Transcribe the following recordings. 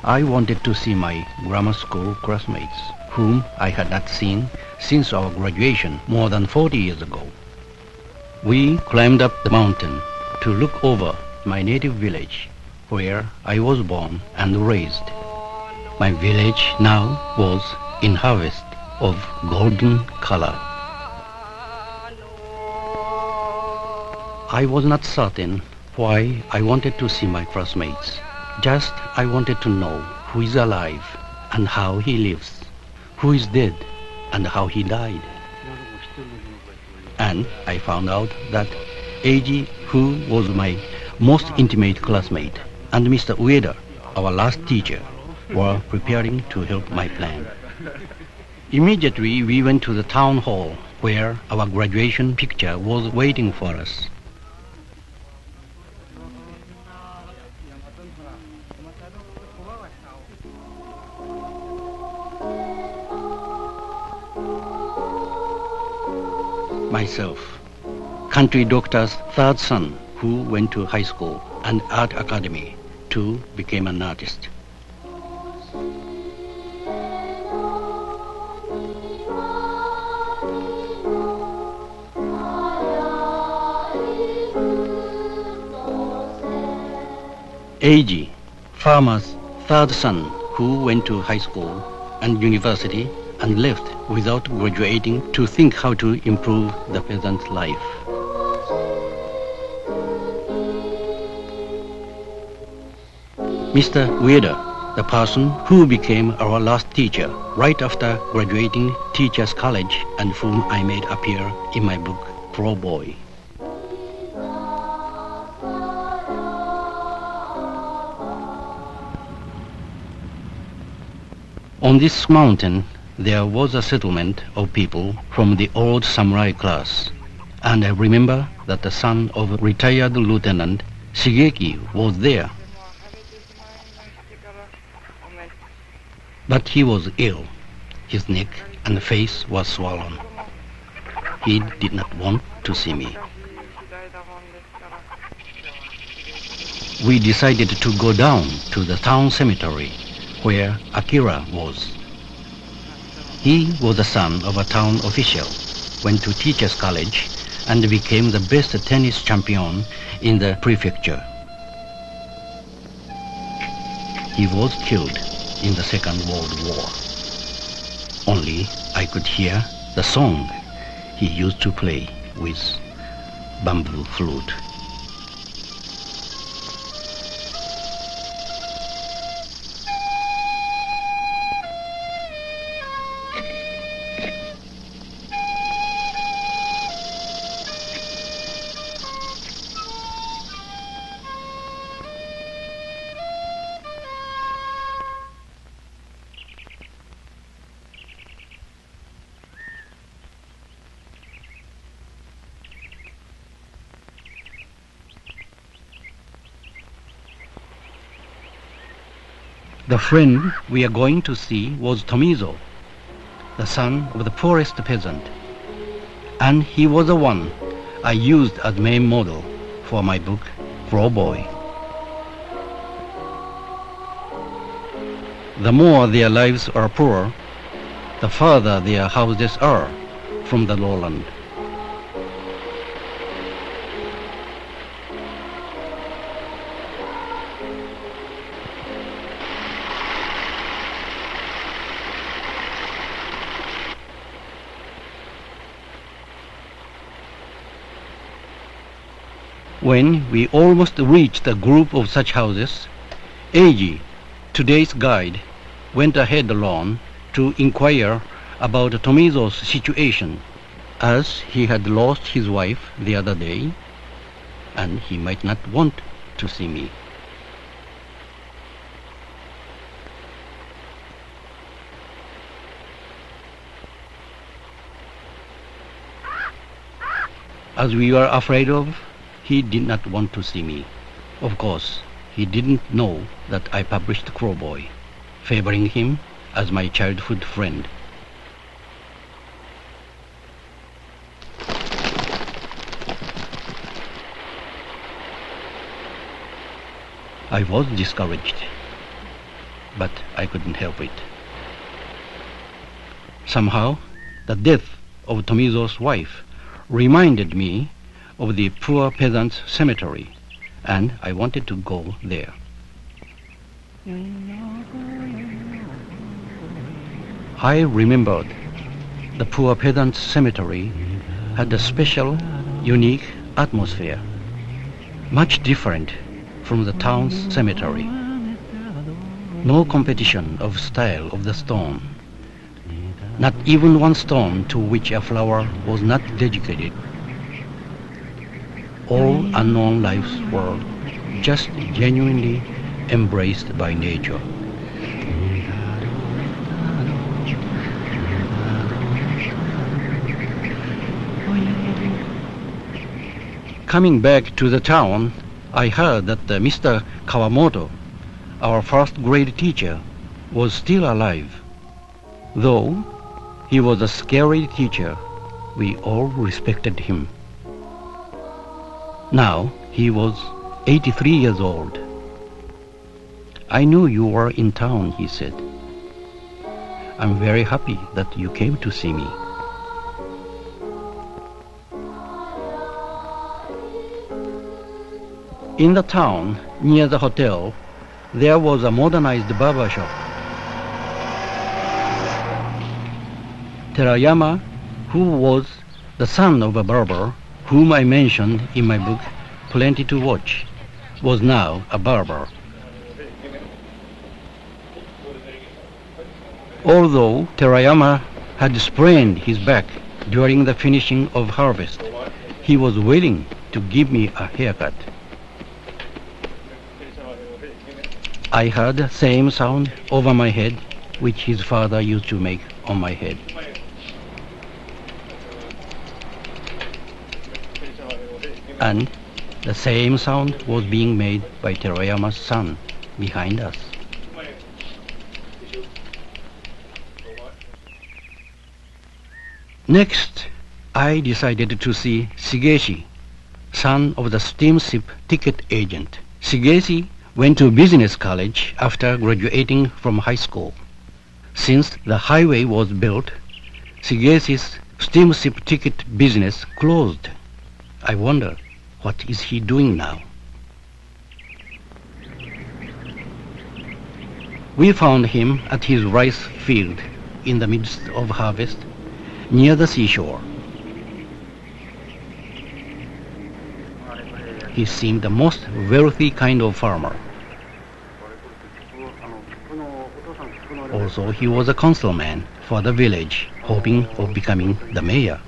I wanted to see my grammar school classmates, whom I had not seen since our graduation more than 40 years ago. We climbed up the mountain to look over my native village, where I was born and raised. My village now was in harvest of golden color. I was not certain why I wanted to see my classmates. Just I wanted to know who is alive and how he lives, who is dead and how he died. And I found out that Eiji, who was my most intimate classmate, and Mr. Ueda, our last teacher, were preparing to help my plan. Immediately we went to the town hall where our graduation picture was waiting for us. Myself, country doctor's third son, who went to high school and art academy, too became an artist. Eiji, farmer's third son, who went to high school and university and left without graduating to think how to improve the peasant's life. Mr. Ueda, the person who became our last teacher right after graduating Teachers College and whom I made appear in my book, Pro Boy. On this mountain, there was a settlement of people from the old samurai class, and I remember that the son of retired Lieutenant Shigeki was there. But he was ill. His neck and face were swollen. He did not want to see me. We decided to go down to the town cemetery where Akira was. He was the son of a town official, went to Teachers College, and became the best tennis champion in the prefecture. He was killed in the Second World War. Only I could hear the song he used to play with bamboo flute. The friend we are going to see was Tomizo, the son of the poorest peasant, and he was the one I used as main model for my book, Pro Boy. The more their lives are poor, the farther their houses are from the lowland. When we almost reached a group of such houses, Eiji, today's guide, went ahead alone to inquire about Tomizo's situation, as he had lost his wife the other day, and he might not want to see me. As we were afraid of, he did not want to see me. Of course, he didn't know that I published Crow Boy, favoring him as my childhood friend. I was discouraged. but I couldn't help it. Somehow, the death of Tomizo's wife reminded me of the poor peasants' cemetery, and I wanted to go there. I remembered the poor peasants' cemetery had a special, unique atmosphere, much different from the town's cemetery. No competition of style of the stone, not even one stone to which a flower was not dedicated. All unknown lives were just genuinely embraced by nature. Coming back to the town, I heard that Mr. Kawamoto, our first grade teacher, was still alive. Though he was a scary teacher, we all respected him. Now he was 83 years old. I knew you were in town, he said. I'm very happy that you came to see me. In the town, near the hotel, there was a modernized barber shop. Terayama, who was the son of a barber, whom I mentioned in my book, Plenty to Watch, was now a barber. Although Terayama had sprained his back during the finishing of harvest, he was willing to give me a haircut. I heard the same sound over my head which his father used to make on my head. And the same sound was being made by Terayama's son behind us. Next, I decided to see Shigeshi, son of the steamship ticket agent. Shigeshi went to business college after graduating from high school. Since the highway was built, Shigeshi's steamship ticket business closed. I wonder, what is he doing now? We found him at his rice field in the midst of harvest, near the seashore. He seemed the most wealthy kind of farmer. Also, he was a councilman for the village, hoping of becoming the mayor.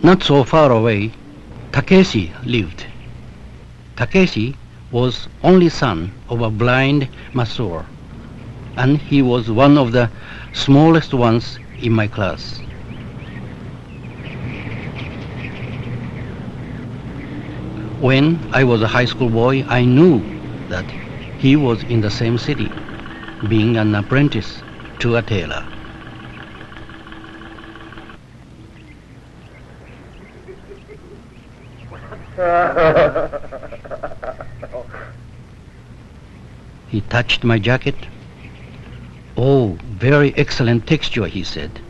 Not so far away, Takeshi lived. Takeshi was only son of a blind masseur, and he was one of the smallest ones in my class. When I was a high school boy, I knew that he was in the same city, being an apprentice to a tailor. He touched my jacket. "Oh, very excellent texture," he said,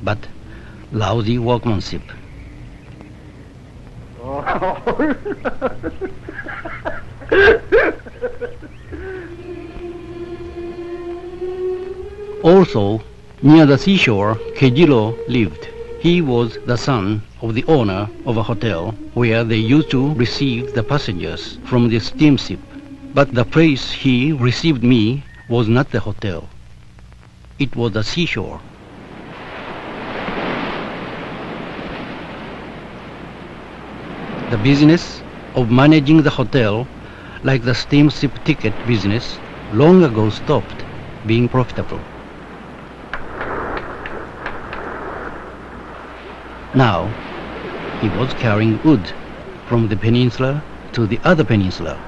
"but lousy workmanship." Also, near the seashore, Kejiro lived. He was the son of the owner of a hotel where they used to receive the passengers from the steamship. But the place he received me was not the hotel. It was the seashore. The business of managing the hotel, like the steamship ticket business, long ago stopped being profitable. Now, he was carrying wood from the peninsula to the other peninsula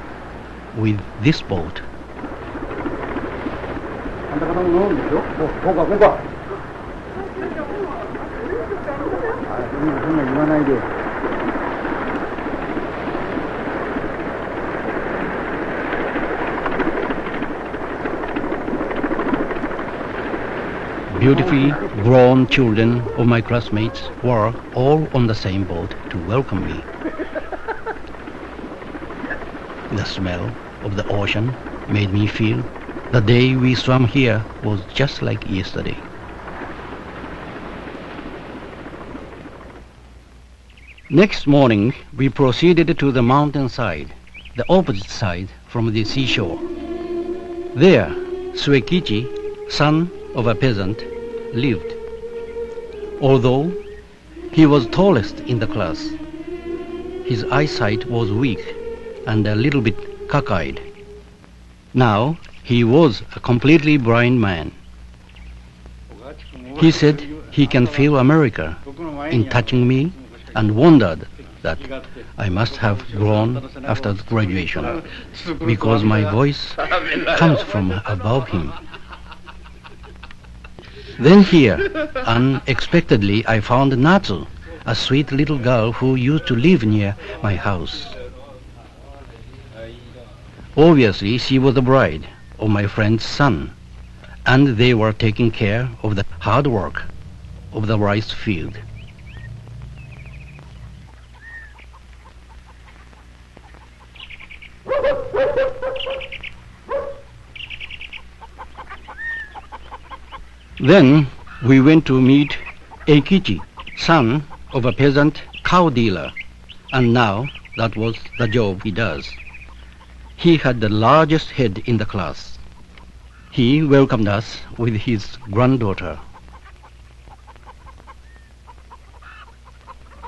with this boat. Beautifully grown children of my classmates were all on the same boat to welcome me. The smell of the ocean made me feel the day we swam here was just like yesterday. Next morning, we proceeded to the mountain side, the opposite side from the seashore. There, Suekichi, son of a peasant, lived. Although he was tallest in the class, his eyesight was weak and a little bit cockeyed. Now he was a completely blind man. He said he can feel America in touching me and wondered that I must have grown after graduation because my voice comes from above him. Then here, unexpectedly, I found Natsu, a sweet little girl who used to live near my house. Obviously, she was the bride of my friend's son, and they were taking care of the hard work of the rice field. Then we went to meet Eikichi, son of a peasant cow dealer, and now that was the job he does. He had the largest head in the class. He welcomed us with his granddaughter.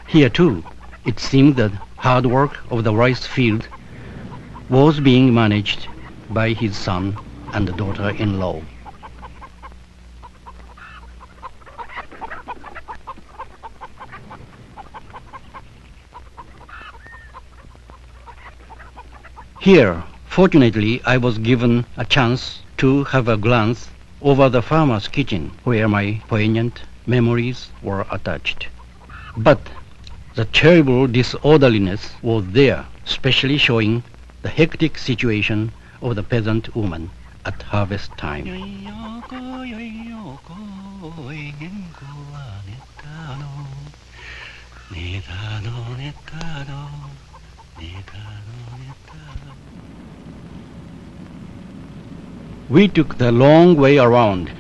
Here too, it seemed that hard work of the rice field was being managed by his son and daughter-in-law. Here, fortunately, I was given a chance to have a glance over the farmer's kitchen where my poignant memories were attached. But the terrible disorderliness was there, especially showing the hectic situation of the peasant woman at harvest time. We took the long way around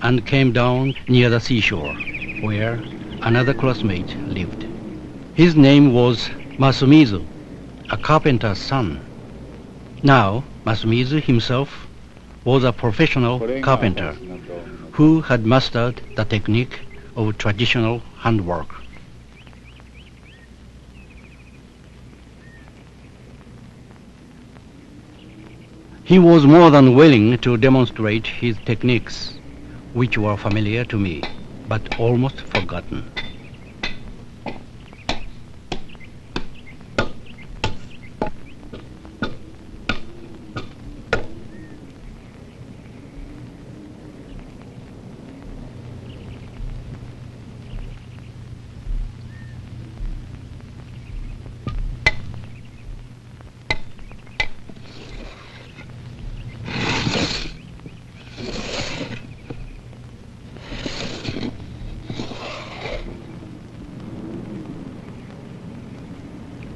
and came down near the seashore, where another classmate lived. His name was Masumizu, a carpenter's son. Now, Masumizu himself was a professional carpenter who had mastered the technique of traditional handwork. He was more than willing to demonstrate his techniques, which were familiar to me, but almost forgotten.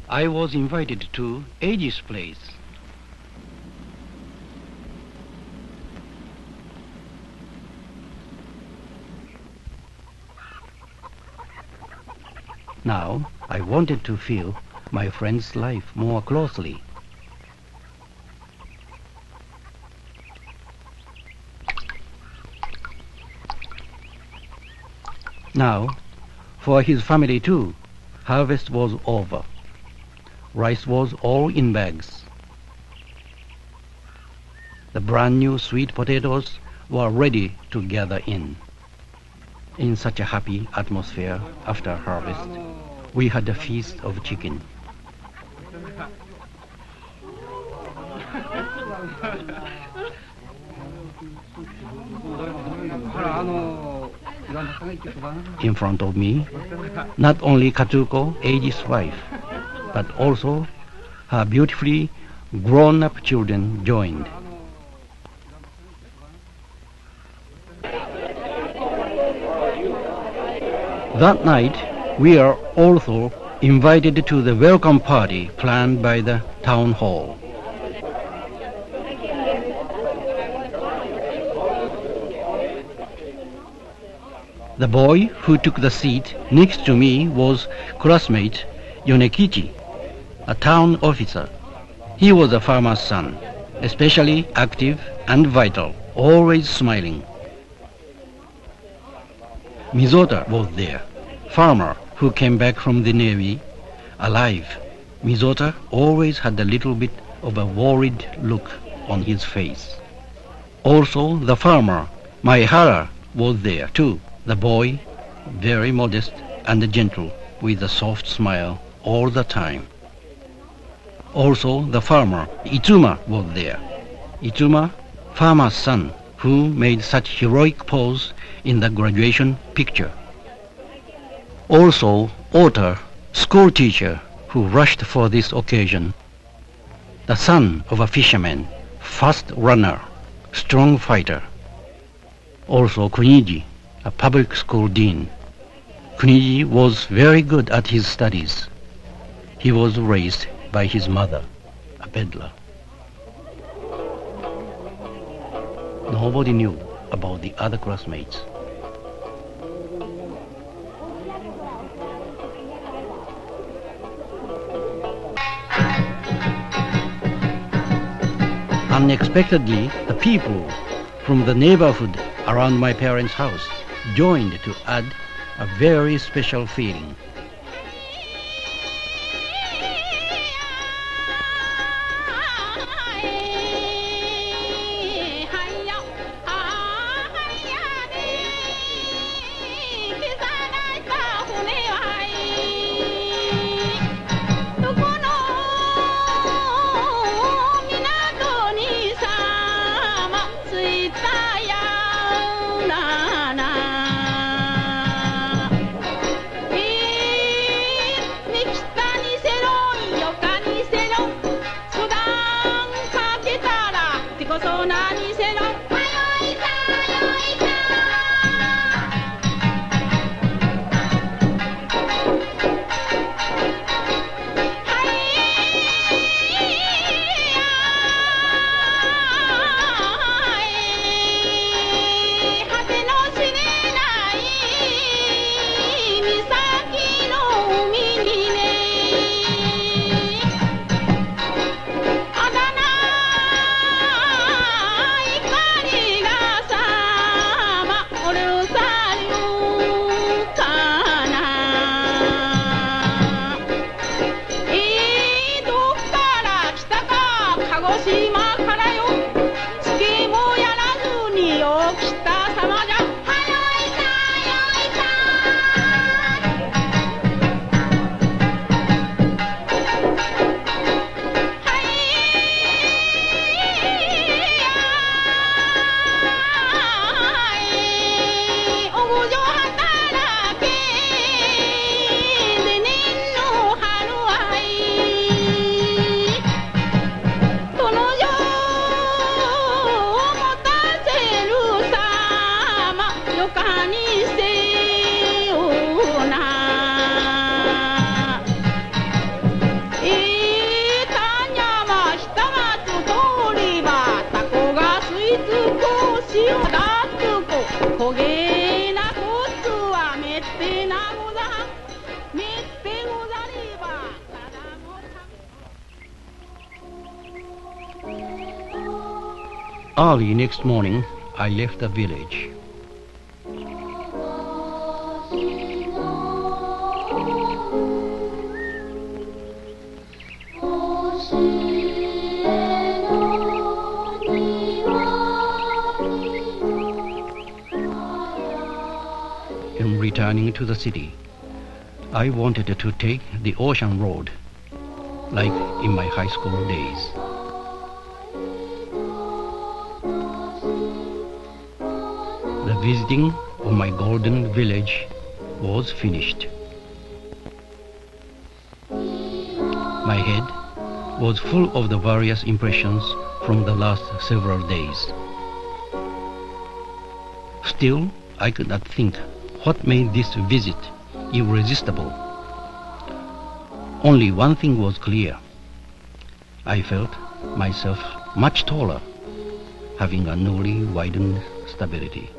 I was invited to Eiji's place. Now, I wanted to feel my friend's life more closely. Now, for his family too, harvest was over. Rice was all in bags. The brand new sweet potatoes were ready to gather in. In such a happy atmosphere after harvest, we had a feast of chicken. In front of me, not only Katsuko, Eiji's wife, but also her beautifully grown-up children joined. That night, we are also invited to the welcome party planned by the town hall. The boy who took the seat next to me was classmate Yonekichi, a town officer. He was a farmer's son, especially active and vital, always smiling. Mizota was there, farmer who came back from the Navy, alive. Mizota always had a little bit of a worried look on his face. Also the farmer, Maihara, was there too. The boy, very modest and gentle, with a soft smile all the time. Also the farmer, Itsuma, was there. Itsuma, farmer's son, who made such heroic pose in the graduation picture. Also Ota, school teacher, who rushed for this occasion. The son of a fisherman, fast runner, strong fighter. Also Kuniji, a public school dean. Kuniji was very good at his studies. He was raised by his mother, a peddler. Nobody knew about the other classmates. Unexpectedly, the people from the neighborhood around my parents' house joined to add a very special feeling. Early next morning, I left the village. returning to the city, I wanted to take the ocean road, like in my high school days. The visiting of my golden village was finished. My head was full of the various impressions from the last several days. Still, I could not think what made this visit irresistible. Only one thing was clear. I felt myself much taller, having a newly widened stability.